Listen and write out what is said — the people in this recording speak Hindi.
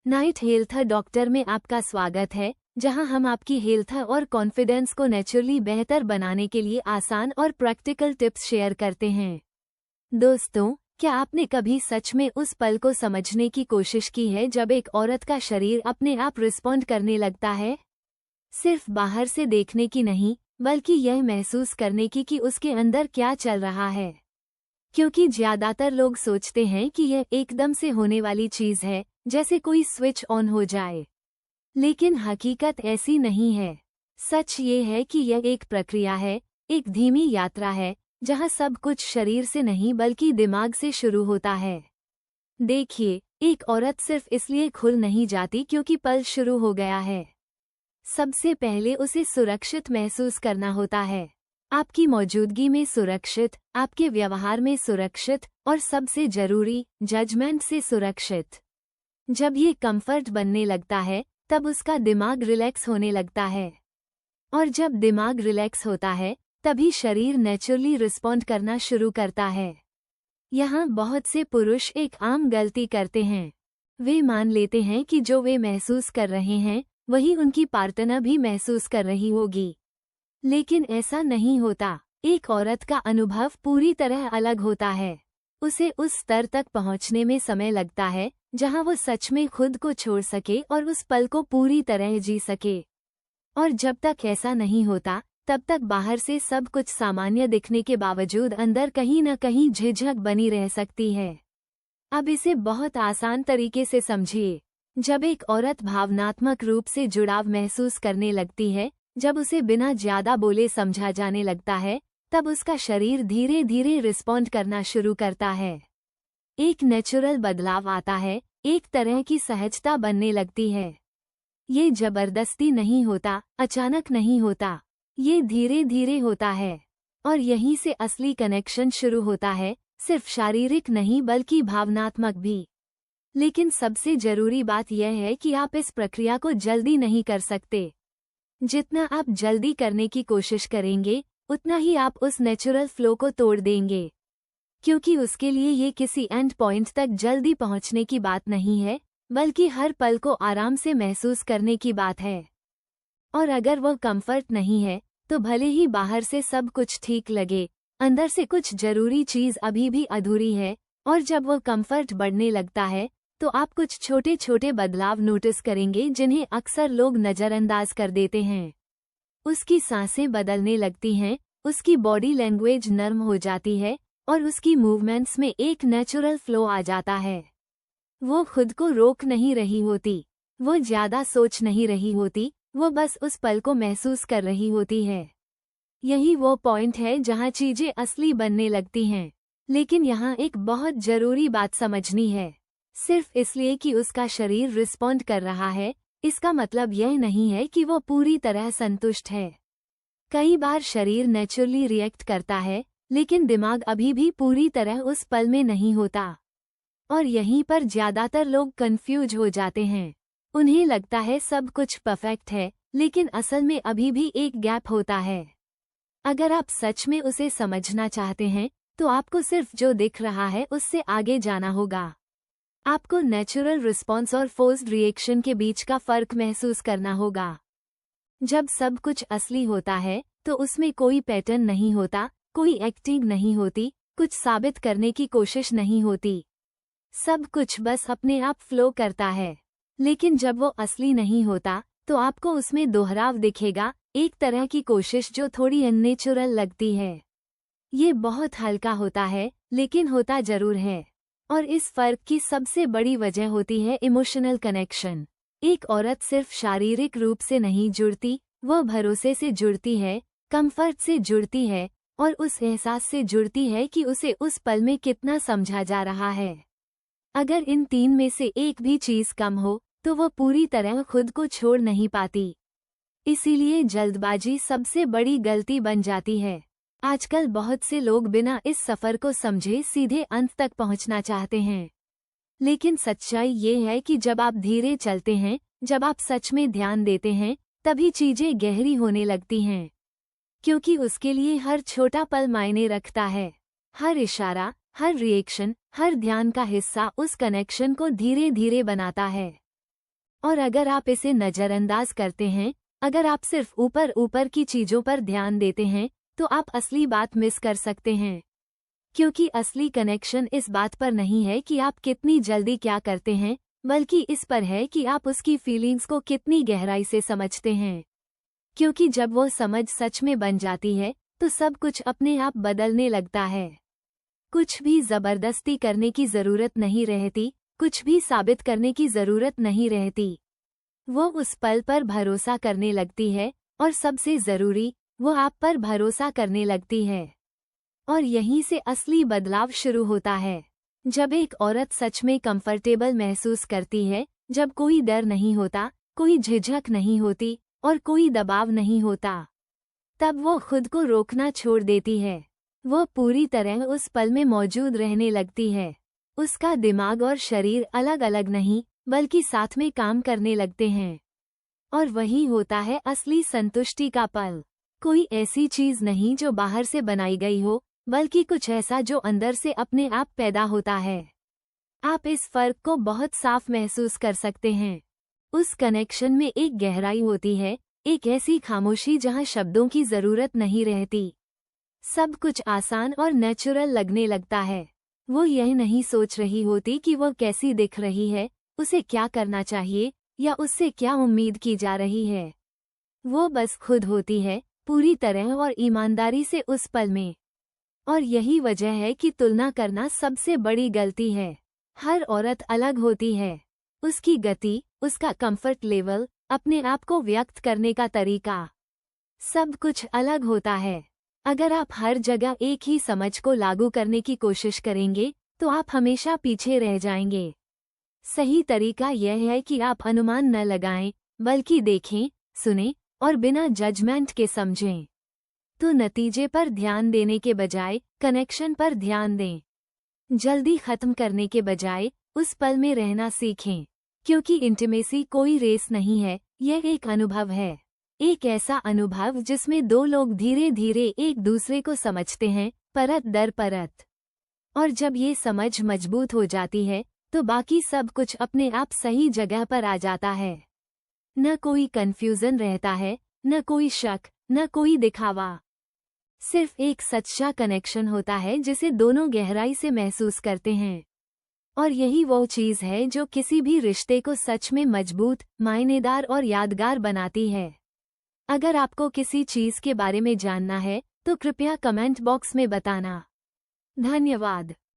नाइट हेल्थ डॉक्टर में आपका स्वागत है, जहां हम आपकी हेल्थ और कॉन्फिडेंस को नेचुरली बेहतर बनाने के लिए आसान और प्रैक्टिकल टिप्स शेयर करते हैं। दोस्तों, क्या आपने कभी सच में उस पल को समझने की कोशिश की है जब एक औरत का शरीर अपने आप रिस्पॉन्ड करने लगता है? सिर्फ बाहर से देखने की नहीं, बल्कि यह महसूस करने की कि उसके अंदर क्या चल रहा है। क्योंकि ज्यादातर लोग सोचते हैं कि यह एकदम से होने वाली चीज है, जैसे कोई स्विच ऑन हो जाए। लेकिन हकीकत ऐसी नहीं है। सच ये है कि यह एक प्रक्रिया है, एक धीमी यात्रा है, जहां सब कुछ शरीर से नहीं बल्कि दिमाग से शुरू होता है। देखिए, एक औरत सिर्फ इसलिए खुल नहीं जाती क्योंकि पल शुरू हो गया है। सबसे पहले उसे सुरक्षित महसूस करना होता है। आपकी मौजूदगी में सुरक्षित, आपके व्यवहार में सुरक्षित और सबसे जरूरी, जजमेंट से सुरक्षित। जब ये कंफर्ट बनने लगता है, तब उसका दिमाग रिलैक्स होने लगता है। और जब दिमाग रिलैक्स होता है, तभी शरीर नेचुरली रिस्पॉन्ड करना शुरू करता है। यहाँ बहुत से पुरुष एक आम गलती करते हैं। वे मान लेते हैं कि जो वे महसूस कर रहे हैं, वही उनकी पार्टनर भी महसूस कर रही होगी। लेकिन ऐसा नहीं होता। एक औरत का अनुभव पूरी तरह अलग होता है। उसे उस स्तर तक पहुंचने में समय लगता है, जहां वो सच में खुद को छोड़ सके और उस पल को पूरी तरह जी सके। और जब तक ऐसा नहीं होता, तब तक बाहर से सब कुछ सामान्य दिखने के बावजूद अंदर कहीं न कहीं झिझक बनी रह सकती है। अब इसे बहुत आसान तरीके से समझिए। जब एक औरत भावनात्मक रूप से जुड़ाव महसूस करने लगती है, जब उसे बिना ज्यादा बोले समझा जाने लगता है, तब उसका शरीर धीरे धीरे रिस्पॉन्ड करना शुरू करता है। एक नेचुरल बदलाव आता है, एक तरह की सहजता बनने लगती है। ये जबरदस्ती नहीं होता, अचानक नहीं होता, ये धीरे धीरे होता है। और यहीं से असली कनेक्शन शुरू होता है, सिर्फ शारीरिक नहीं बल्कि भावनात्मक भी। लेकिन सबसे जरूरी बात यह है कि आप इस प्रक्रिया को जल्दी नहीं कर सकते। जितना आप जल्दी करने की कोशिश करेंगे, उतना ही आप उस नेचुरल फ्लो को तोड़ देंगे। क्योंकि उसके लिए ये किसी एंड पॉइंट तक जल्दी पहुंचने की बात नहीं है, बल्कि हर पल को आराम से महसूस करने की बात है। और अगर वो कंफर्ट नहीं है, तो भले ही बाहर से सब कुछ ठीक लगे, अंदर से कुछ जरूरी चीज अभी भी अधूरी है। और जब वो कंफर्ट बढ़ने लगता है, तो आप कुछ छोटे छोटे बदलाव नोटिस करेंगे जिन्हें अक्सर लोग नज़रअंदाज कर देते हैं। उसकी सांसें बदलने लगती हैं, उसकी बॉडी लैंग्वेज नर्म हो जाती है और उसकी मूवमेंट्स में एक नेचुरल फ्लो आ जाता है। वो खुद को रोक नहीं रही होती, वो ज्यादा सोच नहीं रही होती, वो बस उस पल को महसूस कर रही होती है। यही वो पॉइंट है जहाँ चीजें असली बनने लगती हैं। लेकिन यहाँ एक बहुत जरूरी बात समझनी है। सिर्फ इसलिए कि उसका शरीर रिस्पॉन्ड कर रहा है, इसका मतलब यह नहीं है कि वो पूरी तरह संतुष्ट है। कई बार शरीर नेचुरली रिएक्ट करता है, लेकिन दिमाग अभी भी पूरी तरह उस पल में नहीं होता। और यहीं पर ज्यादातर लोग कंफ्यूज हो जाते हैं। उन्हें लगता है सब कुछ परफेक्ट है, लेकिन असल में अभी भी एक गैप होता है। अगर आप सच में उसे समझना चाहते हैं, तो आपको सिर्फ जो दिख रहा है उससे आगे जाना होगा। आपको नेचुरल रिस्पॉन्स और फोर्स्ड रिएक्शन के बीच का फर्क महसूस करना होगा। जब सब कुछ असली होता है, तो उसमें कोई पैटर्न नहीं होता, कोई एक्टिंग नहीं होती, कुछ साबित करने की कोशिश नहीं होती। सब कुछ बस अपने आप फ्लो करता है। लेकिन जब वो असली नहीं होता, तो आपको उसमें दोहराव दिखेगा, एक तरह की कोशिश जो थोड़ी अननेचुरल लगती है। ये बहुत हल्का होता है, लेकिन होता जरूर है। और इस फर्क की सबसे बड़ी वजह होती है इमोशनल कनेक्शन। एक औरत सिर्फ शारीरिक रूप से नहीं जुड़ती, वह भरोसे से जुड़ती है, कंफर्ट से जुड़ती है और उस एहसास से जुड़ती है कि उसे उस पल में कितना समझा जा रहा है। अगर इन तीन में से एक भी चीज कम हो, तो वो पूरी तरह खुद को छोड़ नहीं पाती। इसीलिए जल्दबाजी सबसे बड़ी गलती बन जाती है। आजकल बहुत से लोग बिना इस सफर को समझे सीधे अंत तक पहुंचना चाहते हैं। लेकिन सच्चाई ये है कि जब आप धीरे चलते हैं, जब आप सच में ध्यान देते हैं, तभी चीजें गहरी होने लगती हैं। क्योंकि उसके लिए हर छोटा पल मायने रखता है। हर इशारा, हर रिएक्शन, हर ध्यान का हिस्सा उस कनेक्शन को धीरे धीरे बनाता है। और अगर आप इसे नज़रअंदाज करते हैं, अगर आप सिर्फ ऊपर ऊपर की चीज़ों पर ध्यान देते हैं, तो आप असली बात मिस कर सकते हैं। क्योंकि असली कनेक्शन इस बात पर नहीं है कि आप कितनी जल्दी क्या करते हैं, बल्कि इस पर है कि आप उसकी फीलिंग्स को कितनी गहराई से समझते हैं। क्योंकि जब वो समझ सच में बन जाती है, तो सब कुछ अपने आप बदलने लगता है। कुछ भी जबरदस्ती करने की जरूरत नहीं रहती, कुछ भी साबित करने की जरूरत नहीं रहती। वो उस पल पर भरोसा करने लगती है, और सबसे जरूरी, वो आप पर भरोसा करने लगती है। और यहीं से असली बदलाव शुरू होता है। जब एक औरत सच में कंफर्टेबल महसूस करती है, जब कोई डर नहीं होता, कोई झिझक नहीं होती और कोई दबाव नहीं होता, तब वो खुद को रोकना छोड़ देती है। वो पूरी तरह उस पल में मौजूद रहने लगती है। उसका दिमाग और शरीर अलग अलग नहीं, बल्कि साथ में काम करने लगते हैं। और वही होता है असली संतुष्टि का पल। कोई ऐसी चीज नहीं जो बाहर से बनाई गई हो, बल्कि कुछ ऐसा जो अंदर से अपने आप पैदा होता है। आप इस फर्क को बहुत साफ महसूस कर सकते हैं। उस कनेक्शन में एक गहराई होती है, एक ऐसी खामोशी जहां शब्दों की जरूरत नहीं रहती। सब कुछ आसान और नेचुरल लगने लगता है। वो यह नहीं सोच रही होती कि वो कैसी दिख रही है, उसे क्या करना चाहिए या उससे क्या उम्मीद की जा रही है। वो बस खुद होती है, पूरी तरह और ईमानदारी से उस पल में। और यही वजह है कि तुलना करना सबसे बड़ी गलती है। हर औरत अलग होती है। उसकी गति, उसका कंफर्ट लेवल, अपने आप को व्यक्त करने का तरीका, सब कुछ अलग होता है। अगर आप हर जगह एक ही समझ को लागू करने की कोशिश करेंगे, तो आप हमेशा पीछे रह जाएंगे। सही तरीका यह है कि आप अनुमान न लगाएं, बल्कि देखें, सुनें और बिना जजमेंट के समझें। तो नतीजे पर ध्यान देने के बजाय कनेक्शन पर ध्यान दें। जल्दी खत्म करने के बजाय उस पल में रहना सीखें। क्योंकि इंटीमेसी कोई रेस नहीं है, यह एक अनुभव है। एक ऐसा अनुभव जिसमें दो लोग धीरे धीरे एक दूसरे को समझते हैं, परत दर परत। और जब ये समझ मजबूत हो जाती है, तो बाकी सब कुछ अपने आप सही जगह पर आ जाता है। न कोई कंफ्यूजन रहता है, न कोई शक, न कोई दिखावा। सिर्फ एक सच्चा कनेक्शन होता है जिसे दोनों गहराई से महसूस करते हैं। और यही वो चीज़ है जो किसी भी रिश्ते को सच में मजबूत, मायनेदार और यादगार बनाती है। अगर आपको किसी चीज़ के बारे में जानना है, तो कृपया कमेंट बॉक्स में बताना। धन्यवाद।